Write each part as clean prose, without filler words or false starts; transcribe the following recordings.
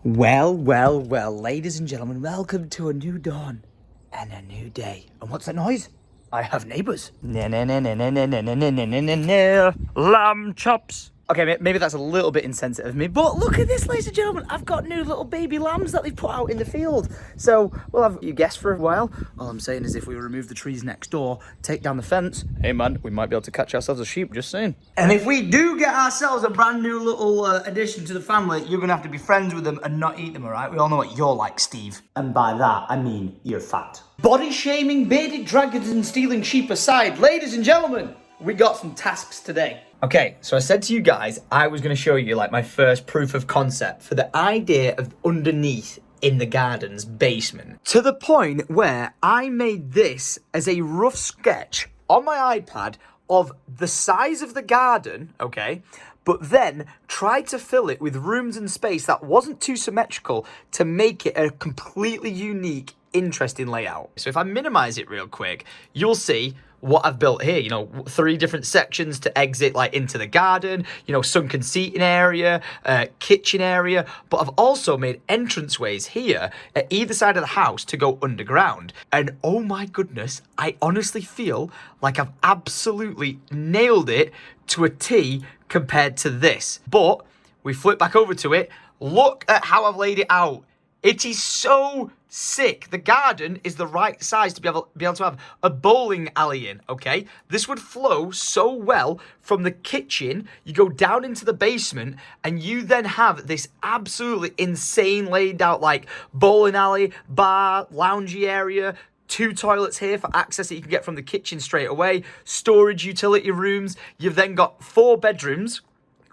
Well, ladies and gentlemen, welcome to a new dawn and a new day. And what's that noise? I have neighbours. No, lamb chops. Okay, maybe that's a little bit insensitive of me, but look at this, ladies and gentlemen. I've got new little baby lambs that they've put out in the field. So we'll have you guessed for a while. All I'm saying is if we remove the trees next door, take down the fence, hey man, we might be able to catch ourselves a sheep, just saying. And if we do get ourselves a brand new little addition to the family, you're gonna have to be friends with them and not eat them, all right? We all know what you're like, Steve. And by that, I mean you're fat. Body shaming, bearded dragons and stealing sheep aside, ladies and gentlemen, we got some tasks today. Okay, so I said to you guys, I was going to show you like my first proof of concept for the idea of underneath in the garden's basement. To the point where I made this as a rough sketch on my iPad of the size of the garden, okay, but then tried to fill it with rooms and space that wasn't too symmetrical to make it a completely unique, interesting layout. So if I minimize it real quick, you'll see what I've built here, you know, 3 different sections to exit like into the garden, you know, sunken seating area, kitchen area, but I've also made entranceways here at either side of the house to go underground. And oh my goodness, I honestly feel like I've absolutely nailed it to a T compared to this. But we flip back over to it. Look at how I've laid it out. It is so sick. The garden is the right size to be able to have a bowling alley in, okay? This would flow so well from the kitchen. You go down into the basement and you then have this absolutely insane laid out like bowling alley, bar, loungy area, 2 toilets here for access that you can get from the kitchen straight away, storage utility rooms. You've then got 4 bedrooms,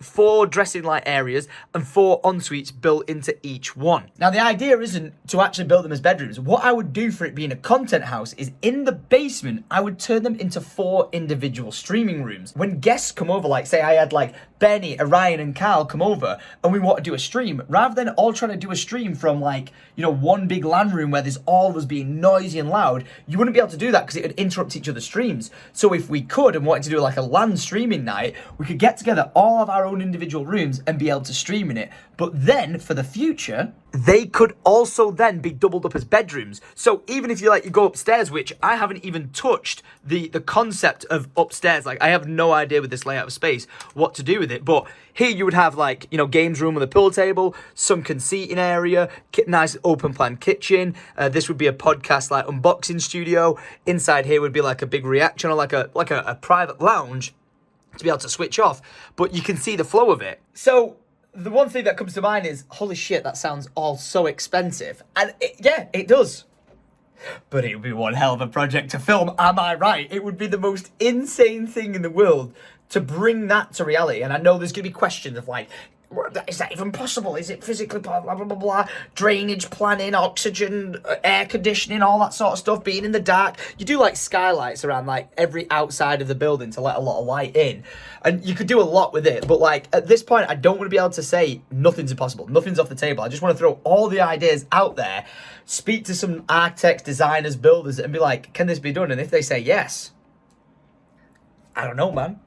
4 dressing light areas and 4 en-suites built into each one. Now the idea isn't to actually build them as bedrooms. What I would do for it being a content house is in the basement, I would turn them into 4 individual streaming rooms. When guests come over, like say I had like Benny, Orion and Carl come over and we want to do a stream, rather than all trying to do a stream from like, you know, one big LAN room where there's all of us being noisy and loud, you wouldn't be able to do that because it would interrupt each other's streams. So if we could and wanted to do like a LAN streaming night, we could get together all of our own individual rooms and be able to stream in it. But then for the future, they could also then be doubled up as bedrooms. So even if you go upstairs, which I haven't even touched the concept of upstairs, like I have no idea with this layout of space what to do with it, but here you would have like, you know, games room with a pool table, sunken seating area, nice open plan kitchen. This would be a podcast like unboxing studio. Inside here would be like a big reaction or like a private lounge to be able to switch off, but you can see the flow of it. So the one thing that comes to mind is, holy shit, that sounds all so expensive. And yeah, it does. But it would be one hell of a project to film, am I right? It would be the most insane thing in the world to bring that to reality. And I know there's going to be questions of like, is that even possible? Is it physically blah, blah, blah, blah, blah, drainage planning, oxygen, air conditioning, all that sort of stuff, being in the dark. You do like skylights around like every outside of the building to let a lot of light in. And you could do a lot with it. But like at this point, I don't want to be able to say nothing's impossible. Nothing's off the table. I just want to throw all the ideas out there, speak to some architects, designers, builders and be like, can this be done? And if they say yes, I don't know, man.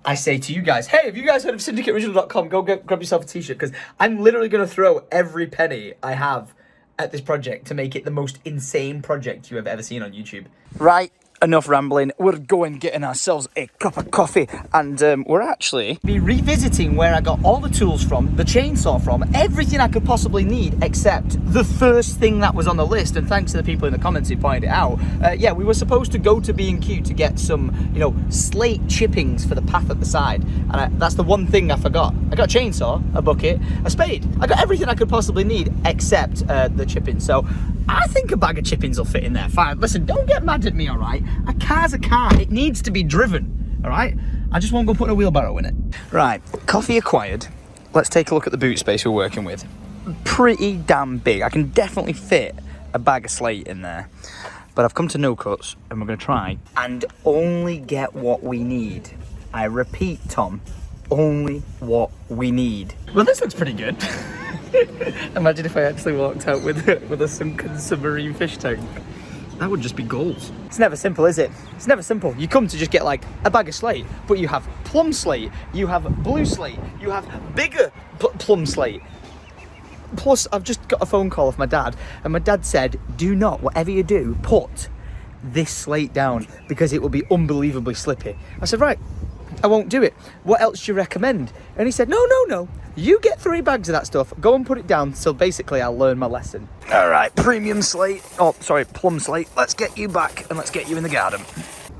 I say to you guys, hey, have you guys heard of syndicateoriginal.com? Go grab yourself a t-shirt because I'm literally going to throw every penny I have at this project to make it the most insane project you have ever seen on YouTube. Right, enough rambling. We're going getting ourselves a cup of coffee and we're actually be revisiting where I got all the tools from, the chainsaw from, everything I could possibly need except the first thing that was on the list. And thanks to the people in the comments who pointed it out. Yeah, we were supposed to go to B&Q to get some, you know, slate chippings for the path at the side. And that's the one thing I forgot. I got a chainsaw, a bucket, a spade. I got everything I could possibly need except the chippings. So I think a bag of chippings will fit in there fine. Listen, don't get mad at me, all right? A car's a car. It needs to be driven, all right? I just won't go put a wheelbarrow in it. Right, coffee acquired. Let's take a look at the boot space we're working with. Pretty damn big. I can definitely fit a bag of slate in there. But I've come to no cuts, and we're going to try and only get what we need. I repeat, Tom, only what we need. Well, this looks pretty good. Imagine if I actually walked out with a sunken submarine fish tank. That would just be goals. It's never simple, is it? It's never simple. You come to just get like a bag of slate, but you have plum slate, you have blue slate, you have bigger plum slate. Plus, I've just got a phone call off my dad, and my dad said, do not, whatever you do, put this slate down, because it will be unbelievably slippy. I said, right, I won't do it. What else do you recommend? And he said, no, you get 3 bags of that stuff, go and put it down, so basically I'll learn my lesson. All right, premium slate, plum slate, let's get you back, and let's get you in the garden.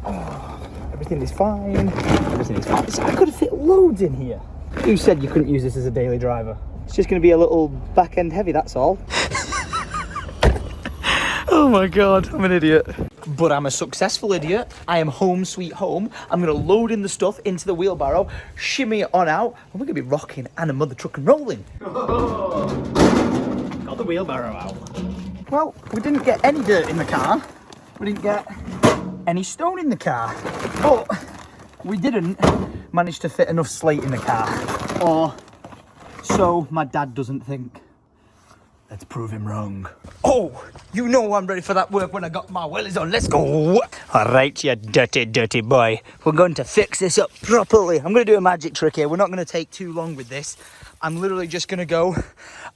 Oh, everything is fine, I could have fit loads in here. Who said you couldn't use this as a daily driver? It's just going to be a little back end heavy, that's all. Oh my God, I'm an idiot. But I'm a successful idiot. I am home sweet home. I'm going to load in the stuff into the wheelbarrow, shimmy it on out, and we're going to be rocking and a mother truck and rolling. Oh, got the wheelbarrow out. Well, we didn't get any dirt in the car. We didn't get any stone in the car. But we didn't manage to fit enough slate in the car. Or so my dad doesn't think. Let's prove him wrong. Oh, you know I'm ready for that work when I got my wellies on. Let's go. All right, you dirty, dirty boy. We're going to fix this up properly. I'm going to do a magic trick here. We're not going to take too long with this. I'm literally just going to go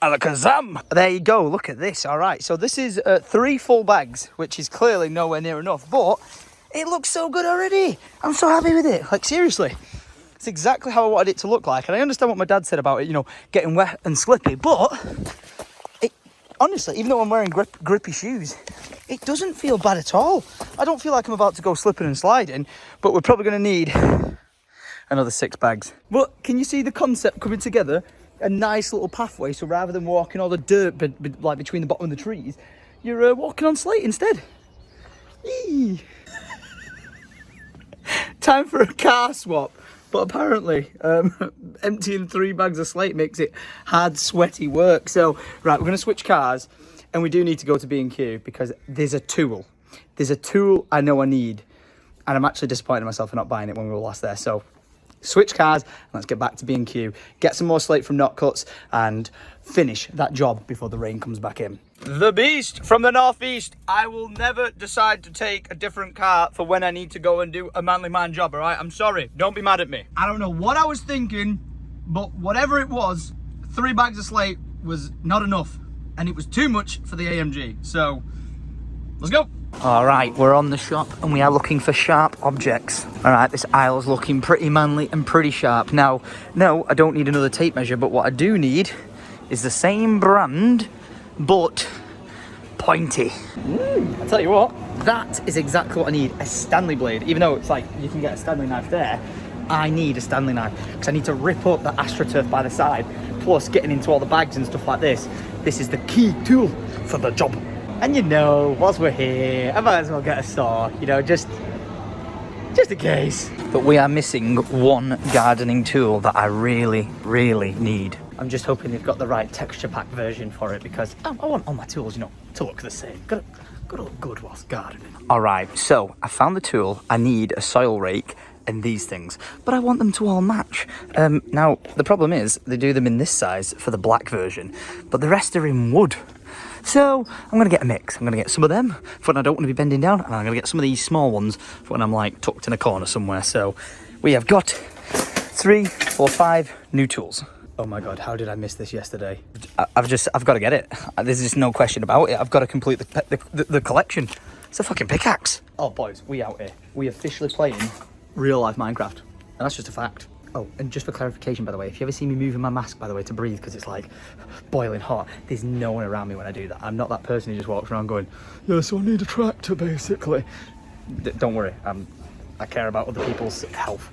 alakazam. There you go. Look at this. All right, so this is 3 full bags, which is clearly nowhere near enough, but it looks so good already. I'm so happy with it. Like, seriously. It's exactly how I wanted it to look like. And I understand what my dad said about it, you know, getting wet and slippy, but honestly, even though I'm wearing grippy shoes, it doesn't feel bad at all. I don't feel like I'm about to go slipping and sliding, but we're probably going to need another 6 bags. But can you see the concept coming together? A nice little pathway, so rather than walking all the dirt like between the bottom of the trees, you're walking on slate instead. Eee. Time for a car swap. But apparently, emptying 3 bags of slate makes it hard, sweaty work. So, right, we're going to switch cars, and we do need to go to B&Q because there's a tool. There's a tool I know I need, and I'm actually disappointed in myself for not buying it when we were last there. So, switch cars, and let's get back to B&Q, get some more slate from Knot Cuts, and finish that job before the rain comes back in. The beast from the northeast. I will never decide to take a different car for when I need to go and do a manly man job, all right? I'm sorry. Don't be mad at me. I don't know what I was thinking, but whatever it was, 3 bags of slate was not enough, and it was too much for the AMG. So, let's go. All right, we're on the shop, and we are looking for sharp objects. All right, this aisle's looking pretty manly and pretty sharp. Now, no, I don't need another tape measure, but what I do need is the same brand, but pointy. I tell you what, that is exactly what I need, a Stanley blade. Even though it's like, you can get a Stanley knife there, I need a Stanley knife, because I need to rip up that AstroTurf by the side, plus getting into all the bags and stuff like this. This is the key tool for the job. And you know, whilst we're here, I might as well get a saw, you know, just in case. But we are missing one gardening tool that I really, really need. I'm just hoping they've got the right texture pack version for it, because I want all my tools, you know, to look the same. Gotta look good whilst gardening. All right, so I found the tool. I need a soil rake and these things, but I want them to all match. Now, the problem is they do them in this size for the black version, but the rest are in wood. So I'm gonna get a mix. I'm gonna get some of them for when I don't want to be bending down, and I'm gonna get some of these small ones for when I'm like tucked in a corner somewhere. So we have got 3, 4, 5 new tools. Oh my God, how did I miss this yesterday? I've got to get it. There's just no question about it. I've got to complete the collection. It's a fucking pickaxe. Oh boys, we out here. We officially playing real life Minecraft. And that's just a fact. Oh, and just for clarification, by the way, if you ever see me moving my mask, by the way, to breathe, because it's like boiling hot, there's no one around me when I do that. I'm not that person who just walks around going, yeah, so I need a tractor, basically. Don't worry, I care about other people's health.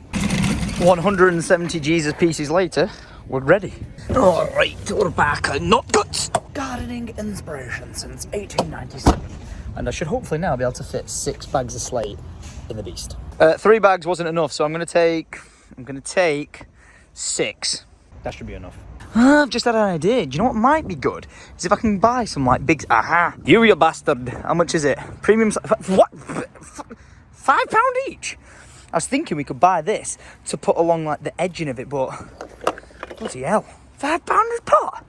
170 Jesus pieces later, we're ready. All right, we're back on Knot Cuts. Gardening inspiration since 1897. And I should hopefully now be able to fit 6 bags of slate in the beast. 3 bags wasn't enough, so I'm gonna take 6. That should be enough. I've just had an idea. Do you know what might be good? Is if I can buy some like big... Aha! You bastard. How much is it? Premium... What? £5 each? I was thinking we could buy this to put along like the edging of it, but... Bloody hell. £5 a pot?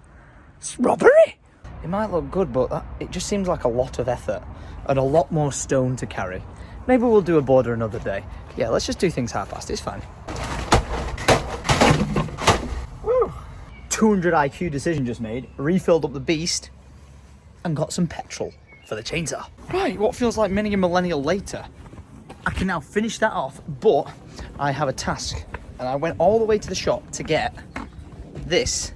It's robbery. It might look good, but it just seems like a lot of effort and a lot more stone to carry. Maybe we'll do a border another day. Yeah, let's just do things half-assed. It's fine. 200 IQ decision just made, refilled up the beast, and got some petrol for the chainsaw. Right, what feels like many a millennial later, I can now finish that off, but I have a task. And I went all the way to the shop to get this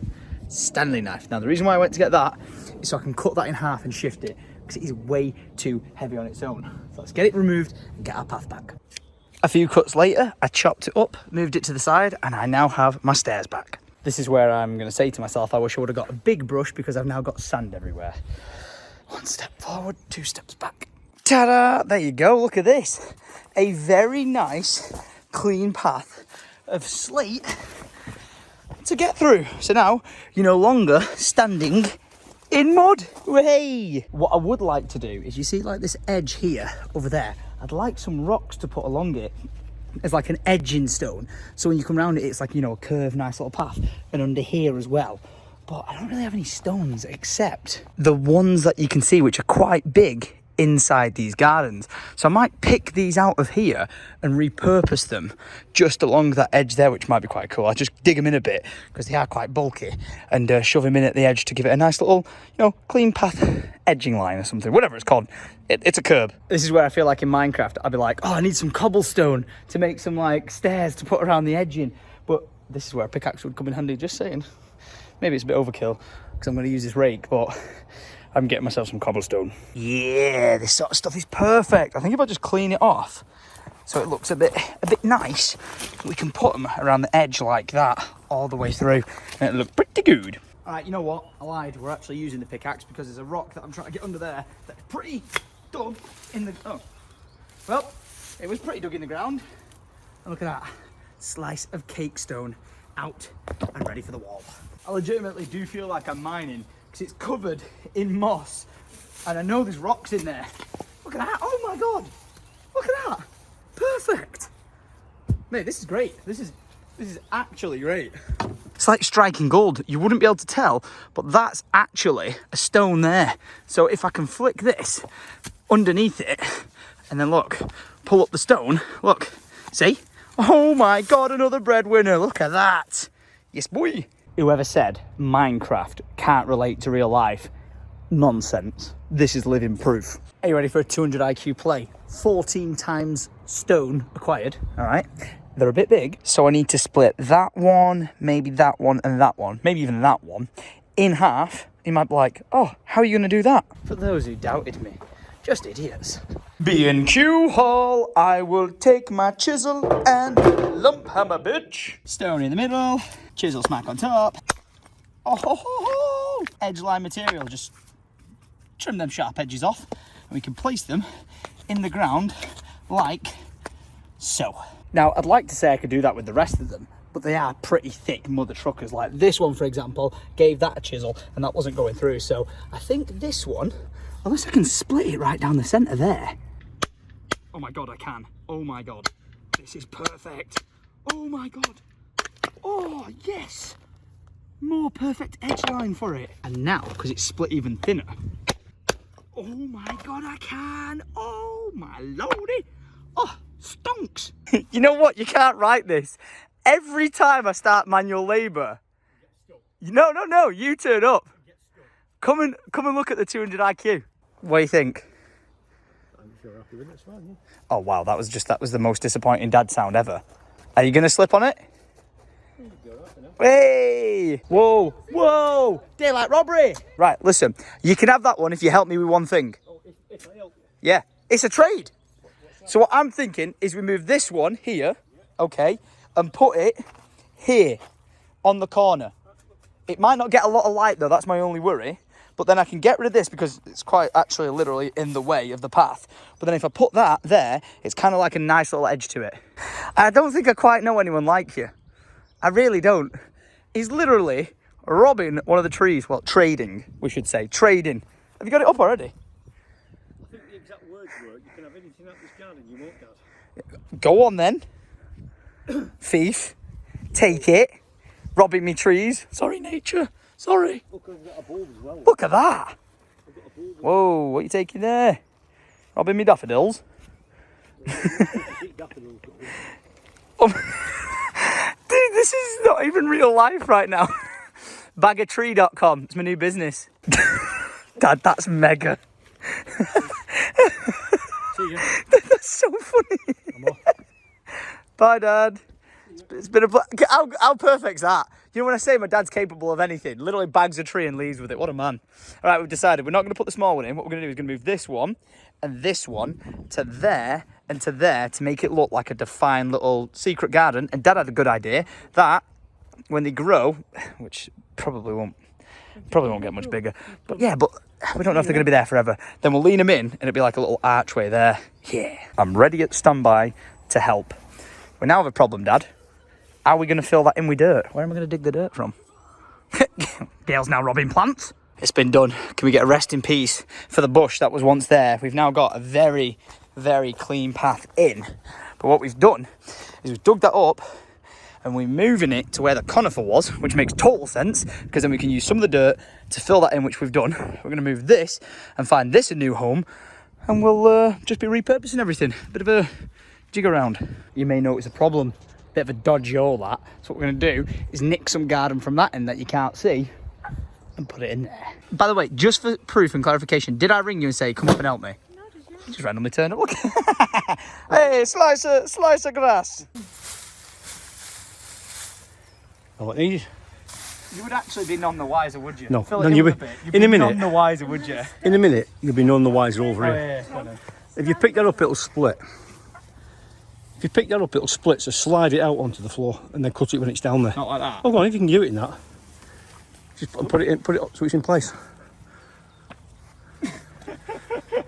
Stanley knife. Now, the reason why I went to get that is so I can cut that in half and shift it, because it is way too heavy on its own. So let's get it removed and get our path back. A few cuts later, I chopped it up, moved it to the side, and I now have my stairs back. This is where I'm going to say to myself, I wish I would have got a big brush, because I've now got sand everywhere. 1 step forward, 2 steps back. Ta-da! There you go, look at this. A very nice, clean path of slate to get through. So now, you're no longer standing in mud. Hey! What I would like to do is, you see like this edge here, over there, I'd like some rocks to put along it as like an edging stone. So when you come around it, it's like, you know, a curved, nice little path. And under here as well. But I don't really have any stones except the ones that you can see, which are quite big inside these gardens. So I might pick these out of here and repurpose them just along that edge there, which might be quite cool. I'll just dig them in a bit because they are quite bulky, and shove them in at the edge to give it a nice little, you know, clean path edging line or something, whatever it's called. It's a curb. This is where I feel like in Minecraft, I'd be like, oh, I need some cobblestone to make some like stairs to put around the edging. But this is where a pickaxe would come in handy, just saying. Maybe it's a bit overkill because I'm going to use this rake, but I'm getting myself some cobblestone. Yeah, this sort of stuff is perfect. I think if I just clean it off so it looks a bit nice, we can put them around the edge like that all the way through, and it'll look pretty good. All right, you know what? I lied. We're actually using the pickaxe because there's a rock that I'm trying to get under there that's pretty dug in the... Oh, well, it was pretty dug in the ground. And look at that. Slice of cake stone out and ready for the wall. I legitimately do feel like I'm mining because it's covered in moss, and I know there's rocks in there. Look at that. Oh my god, look at that. Perfect, mate. This is great. This is actually great. It's like striking gold. You wouldn't be able to tell, but that's actually a stone there. So if I can flick this underneath it and then look, pull up the stone, look, see? Oh my god, another breadwinner. Look at that. Yes boy. Whoever said Minecraft can't relate to real life, nonsense. This is living proof. Are you ready for a 200 IQ play? 14 times stone acquired. All right, they're a bit big, so I need to split that one, maybe that one, and that one, maybe even that one, in half. You might be like, oh, how are you gonna do that? For those who doubted me, just idiots. B&Q Hall, I will take my chisel and lump hammer, bitch. Stone in the middle, chisel smack on top. Oh ho ho ho! Edge line material, just trim them sharp edges off, and we can place them in the ground like so. Now, I'd like to say I could do that with the rest of them, but they are pretty thick mother truckers. Like this one, for example, gave that a chisel, and that wasn't going through. So I think this one, unless I can split it right down the centre there. Oh my god, I can. Oh my god. This is perfect. Oh my god. Oh, yes. More perfect edge line for it. And now, because it's split even thinner. Oh my god, I can. Oh my lordy. Oh, stonks. You know what? You can't write this. Every time I start manual labour. No, you turn up. Come and look at the 200 IQ. What do you think? If you're happy with it, it's fine, yeah. Oh wow, that was the most disappointing dad sound ever. Are you gonna slip on it? Hey! Whoa! Whoa! Daylight robbery! Right, listen, you can have that one if you help me with one thing. Oh, if I help you? Yeah, it's a trade. So what I'm thinking is we move this one here, okay, and put it here on the corner. It might not get a lot of light though, that's my only worry. But then I can get rid of this because it's quite actually literally in the way of the path. But then if I put that there, it's kind of like a nice little edge to it. I don't think I quite know anyone like you. I really don't. He's literally robbing one of the trees. Well, trading, we should say. Trading. Have you got it up already? I think the exact words were, you can have anything out this garden you want, Dad. Go on then. Thief. Take it. Robbing me trees. Sorry, nature. Sorry. Look, I've got a bulb as well. Look at that. I've got a bulb. Whoa, what are you taking there? Robbing me daffodils? Daffodils. Dude, this is not even real life right now. Bagatree.com. It's my new business. Dad, that's mega. See ya. That's so funny. I'm off. Bye, Dad. It's been a how perfect's that? You know when I say my dad's capable of anything, literally bags a tree and leaves with it. What a man. All right, we've decided we're not going to put the small one in. What we're going to do is going to move this one and this one to there and to there to make it look like a defined little secret garden. And Dad had a good idea that when they grow, which probably won't get much bigger, but yeah, but we don't know if they're going to be there forever. Then we'll lean them in and it'll be like a little archway there. Yeah. I'm ready at standby to help. We now have a problem, Dad. How are we going to fill that in with dirt? Where am I going to dig the dirt from? Gail's now robbing plants. It's been done. Can we get a rest in peace for the bush that was once there? We've now got a very, very clean path in. But what we've done is we've dug that up and we're moving it to where the conifer was, which makes total sense because then we can use some of the dirt to fill that in, which we've done. We're going to move this and find this a new home and we'll just be repurposing everything. Bit of a jig around. You may notice a problem. Bit of a dodgy hole that. So what we're going to do is nick some garden from that end that you can't see and put it in there. By the way, just for proof and clarification, did I ring you and say come up and help me? No, did you? Just randomly turned up. Look. Hey, slice of grass. Oh, what needs? You would actually be none the wiser, would you? No, Fill it then in you'll with be- a bit. You'd in be a minute. none the wiser, would you? In a minute, you'll be none the wiser over Oh, here. yeah. If you pick that up, it'll split. If you pick that up, it'll split, so slide it out onto the floor and then cut it when it's down there. Not like that. Oh, go on, if you can do it in that. Just put it up so it's in place.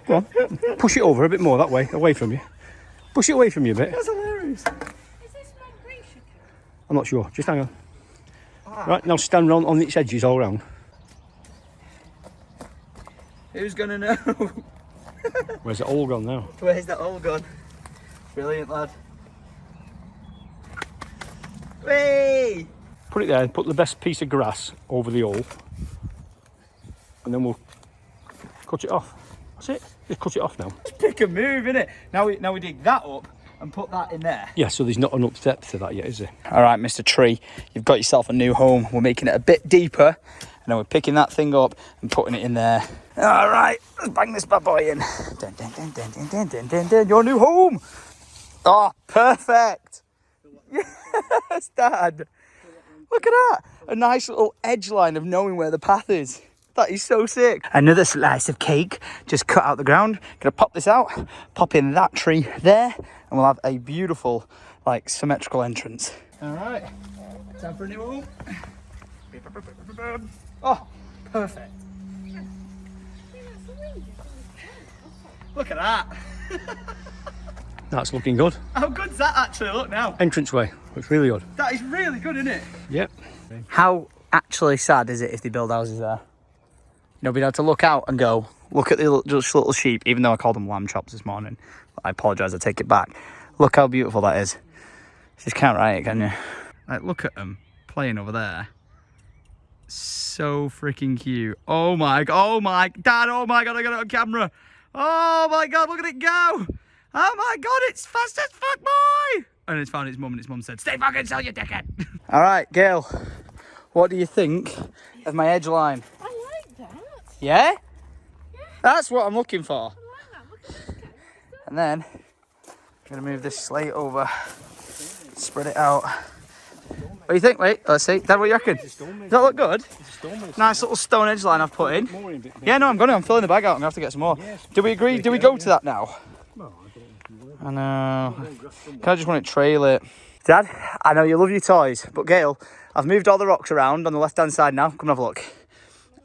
Go on, push it over a bit more that way, away from you. Push it away from you a bit. That's hilarious. Is this migration? I'm not sure, just hang on. Right, now stand round on its edges all round. Who's gonna know? Where's it all gone now? Where's that all gone? Brilliant, lad. Hey! Put it there and put the best piece of grass over the hole. And then we'll cut it off. That's it. Just cut it off now. Pick a move, innit? Now we dig that up and put that in there. Yeah, so there's not enough depth to that yet, is there? All right, Mr. Tree, you've got yourself a new home. We're making it a bit deeper, and then we're picking that thing up and putting it in there. All right, let's bang this bad boy in. Dun, dun, dun, dun, dun, dun, dun, dun, dun. Your new home. Oh, perfect. Yes, Dad. Look at that. A nice little edge line of knowing where the path is. That is so sick. Another slice of cake just cut out the ground. Gonna pop this out, pop in that tree there, and we'll have a beautiful, like, symmetrical entrance. All right, time for a new home. Oh, perfect. Look at that. That's looking good. How good's that actually look now? Entranceway, looks really good. That is really good, isn't it? Yep. How actually sad is it if they build houses there? You know, being able to look out and go, look at the just little sheep, even though I called them lamb chops this morning. I apologise, I take it back. Look how beautiful that is. You just can't write it, can you? Like, look at them playing over there. So freaking cute. Oh my, Dad, oh my God, I got it on camera. Oh my God, look at it go. Oh my God, it's fast as fuck, boy. And it's found its mum and its mum said, stay fucking still, you dickhead. All right, Gail, what do you think of my edge line? I like that. Yeah? That's what I'm looking for. I like that. Look at it. And then I'm gonna move this slate over, spread it out. What do you think? Wait, let's see. Dad, what do you reckon? Does that look good? Nice little stone edge line I've put in. Yeah, no, I'm filling the bag out. I'm gonna have to get some more. Do we agree? Do we go to that now? I know. Can I just want to trail it? Dad, I know you love your toys, but Gail, I've moved all the rocks around on the left-hand side now. Come and have a look.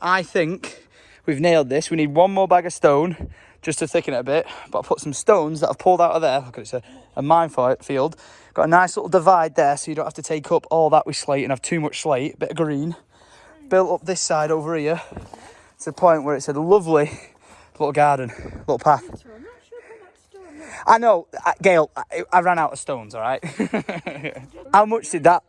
I think we've nailed this. We need one more bag of stone just to thicken it a bit. But I put some stones that I've pulled out of there. Look, it's a minefield. Got a nice little divide there so you don't have to take up all that with slate and have too much slate. Bit of green. Built up this side over here to the point where it's a lovely little garden, little path. I'm not sure how much stone there. I know, Gail, I ran out of stones, all right? How much did that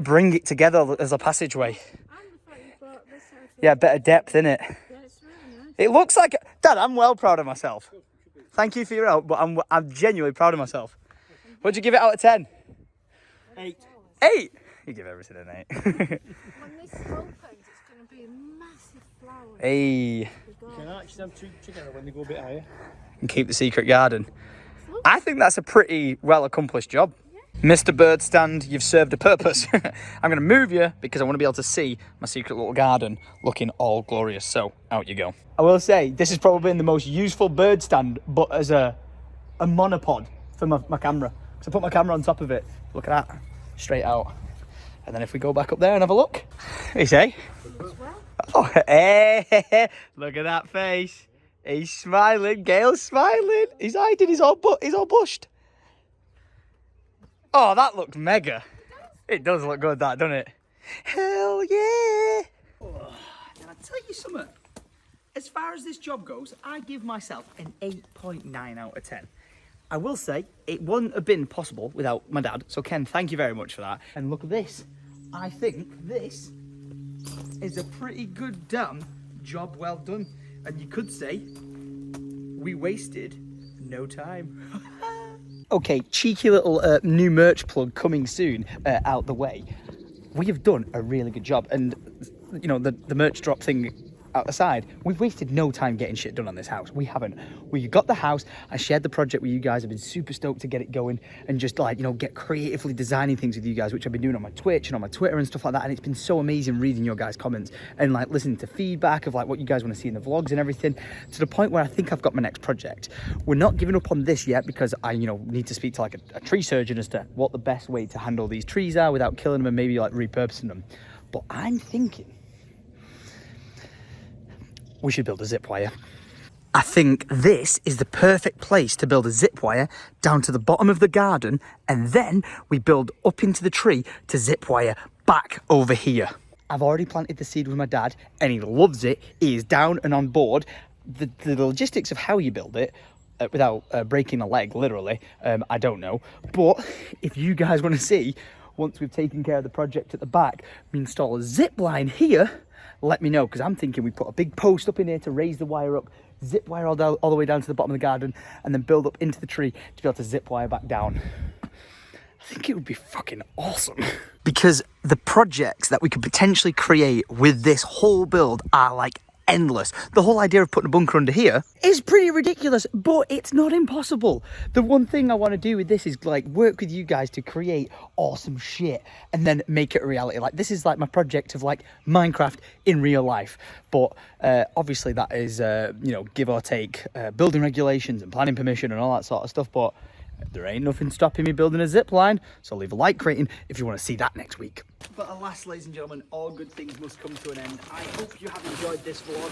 bring it together as a passageway? And the fact you brought this out. Yeah, better depth, innit? Yeah, it's really nice. It looks like... Dad, I'm well proud of myself. Thank you for your help, but I'm genuinely proud of myself. What'd you give it out of 10? 8. 8? You give everything an 8. When this opens, it's you massive flowers. Hey, The Can garden. I actually them two together when they go a bit higher? and keep the secret garden. I think that's a pretty well accomplished job. Mr. Bird Stand, you've served a purpose. I'm going to move you because I want to be able to see my secret little garden looking all glorious. So, out you go. I will say, this has probably been the most useful bird stand, but as a monopod for my camera. So I put my camera on top of it. Look at that. Straight out. And then if we go back up there and have a look. Hey, say. Oh, hey, look at that face. He's smiling. Gail's smiling. He's hiding. He's all bushed. Oh, that looks mega. It does look good, that, doesn't it? Hell yeah. Oh, and I tell you something. As far as this job goes, I give myself an 8.9 out of 10. I will say, it wouldn't have been possible without my dad. So, Ken, thank you very much for that. And look at this. I think this is a pretty good damn job well done. And you could say, we wasted no time. Okay, cheeky little new merch plug coming soon out the way. We have done a really good job. And, you know, the merch drop thing aside, we've wasted no time getting shit done on this house. We haven't. We got the house. I shared the project with you guys. I've been super stoked to get it going and just like, you know, get creatively designing things with you guys, which I've been doing on my Twitch and on my Twitter and stuff like that. And it's been so amazing reading your guys' comments and like listening to feedback of like what you guys want to see in the vlogs and everything, to the point where I think I've got my next project. We're not giving up on this yet because I, you know, need to speak to like a tree surgeon as to what the best way to handle these trees are without killing them and maybe like repurposing them. But I'm thinking we should build a zip wire. I think this is the perfect place to build a zip wire down to the bottom of the garden, and then we build up into the tree to zip wire back over here. I've already planted the seed with my dad and he loves it. He is down and on board. The logistics of how you build it without breaking a leg, literally, I don't know. But if you guys want to see, once we've taken care of the project at the back, we install a zip line here, let me know, because I'm thinking we put a big post up in here to raise the wire up, zip wire all the way down to the bottom of the garden, and then build up into the tree to be able to zip wire back down. I think it would be fucking awesome. Because the projects that we could potentially create with this whole build are like endless. The whole idea of putting a bunker under here is pretty ridiculous, but it's not impossible. The one thing I want to do with this is like work with you guys to create awesome shit and then make it a reality. Like this is like my project of like Minecraft in real life, but obviously that is you know, give or take building regulations and planning permission and all that sort of stuff, but there ain't nothing stopping me building a zip line, so leave a like rating if you want to see that next week. But alas, ladies and gentlemen, all good things must come to an end. I hope you have enjoyed this vlog.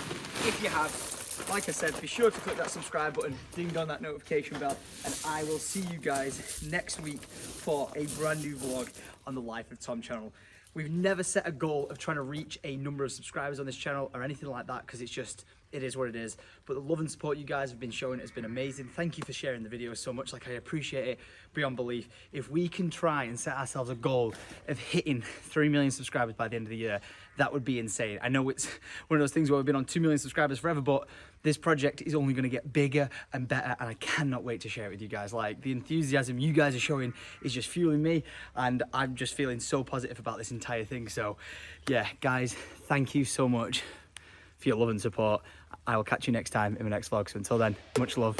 If you have, like I said, be sure to click that subscribe button, ding on that notification bell, and I will see you guys next week for a brand new vlog on the Life of Tom channel. We've never set a goal of trying to reach a number of subscribers on this channel or anything like that, because it's just, it is what it is. But the love and support you guys have been showing has been amazing. Thank you for sharing the video so much. Like, I appreciate it beyond belief. If we can try and set ourselves a goal of hitting 3 million subscribers by the end of the year, that would be insane. I know it's one of those things where we've been on 2 million subscribers forever, but this project is only going to get bigger and better, and I cannot wait to share it with you guys. Like, the enthusiasm you guys are showing is just fueling me, and I'm just feeling so positive about this entire thing. So yeah, guys, thank you so much for your love and support. I will catch you next time in the next vlog. So until then, much love.